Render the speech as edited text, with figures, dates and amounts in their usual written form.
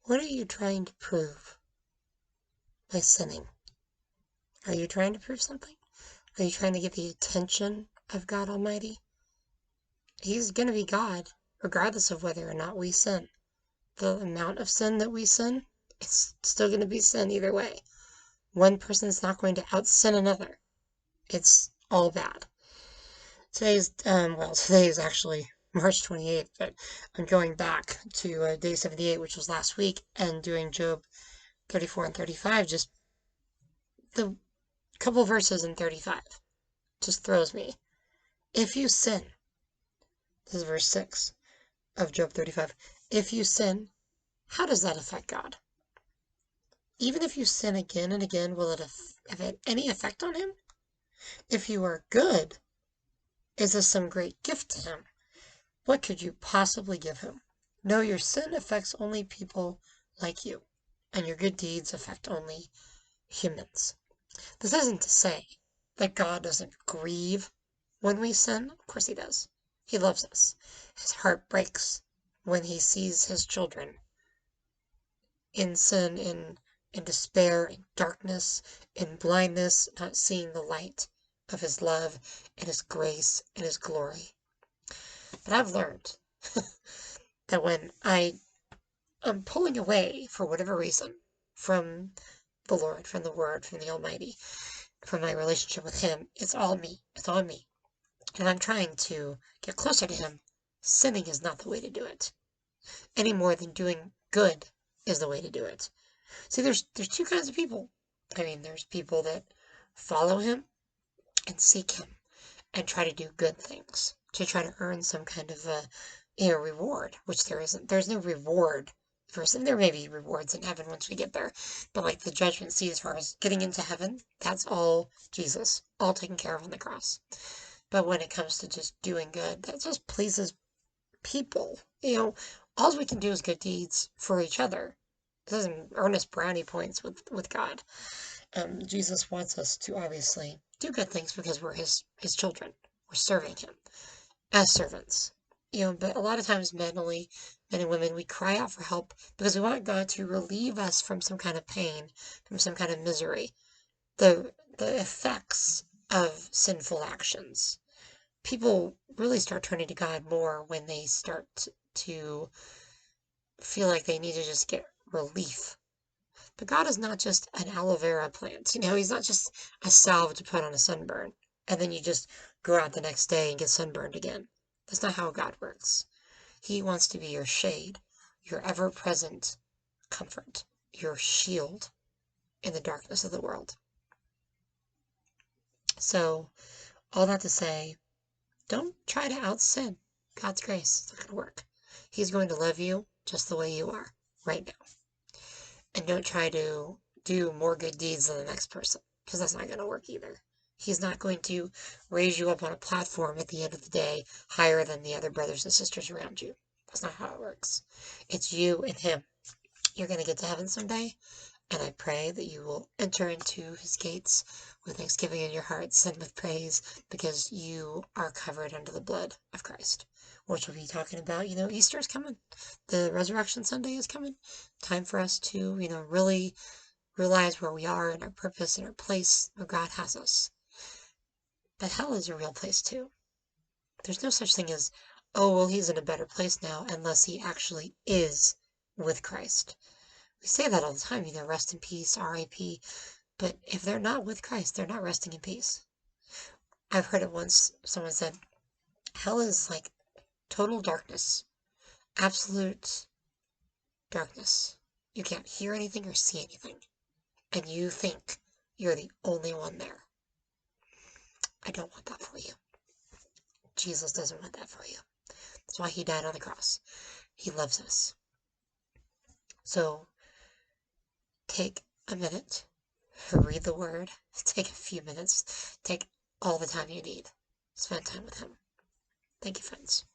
What are you trying to prove by sinning? Are you trying to prove something? Are you trying to get the attention of God Almighty? He's going to be God, regardless of whether or not we sin. The amount of sin that we sin, it's still going to be sin either way. One person is not going to out-sin another. It's all bad. Today is actually March 28th, but I'm going back to day 78, which was last week, and doing Job 34 and 35, just the couple verses in 35 just throws me. If you sin, this is verse 6 of Job 35, if you sin, how does that affect God? Even if you sin again and again, will it have any effect on him? If you are good, is this some great gift to him? What could you possibly give him? No, your sin affects only people like you, and your good deeds affect only humans. This isn't to say that God doesn't grieve when we sin. Of course he does. He loves us. His heart breaks when he sees his children in sin, in despair, in darkness, in blindness, not seeing the light of his love and his grace and his glory. But I've learned that when I am pulling away, for whatever reason, from the Lord, from the Word, from the Almighty, from my relationship with him, it's all me. It's all me. And I'm trying to get closer to him. Sinning is not the way to do it, any more than doing good is the way to do it. See, there's two kinds of people. I mean, there's people that follow him and seek him and try to do good things to try to earn some kind of a reward, which there isn't. There's no reward for sin. There may be rewards in heaven once we get there, but like the judgment seat as far as getting into heaven, that's all Jesus, all taken care of on the cross. But when it comes to just doing good, that just pleases people. All we can do is good deeds for each other. It doesn't earn us brownie points with God. Jesus wants us to obviously do good things because we're his children. We're serving him as servants. But a lot of times men and women, we cry out for help because we want God to relieve us from some kind of pain, from some kind of misery. The effects of sinful actions. People really start turning to God more when they start to feel like they need to just get relief. But God is not just an aloe vera plant. He's not just a salve to put on a sunburn, and then you just go out the next day and get sunburned again. That's not how God works. He wants to be your shade, your ever-present comfort, your shield in the darkness of the world. So, all that to say, don't try to out-sin God's grace. It's not going to work. He's going to love you just the way you are right now. And don't try to do more good deeds than the next person, because that's not going to work either. He's not going to raise you up on a platform at the end of the day higher than the other brothers and sisters around you. That's not how it works. It's you and him. You're going to get to heaven someday, and I pray that you will enter into his gates with thanksgiving in your hearts and with praise, because you are covered under the blood of Christ, which we'll be talking about. Easter is coming. The Resurrection Sunday is coming. Time for us to, really realize where we are and our purpose and our place where God has us. But hell is a real place too. There's no such thing as, oh, well, he's in a better place now, unless he actually is with Christ. We say that all the time, rest in peace, R.I.P. But if they're not with Christ, they're not resting in peace. I've heard it once, someone said, hell is like total darkness, absolute darkness. You can't hear anything or see anything, and you think you're the only one there. I don't want that for you. Jesus doesn't want that for you. That's why he died on the cross. He loves us. So take a minute, read the word, take a few minutes, take all the time you need. Spend time with him. Thank you, friends.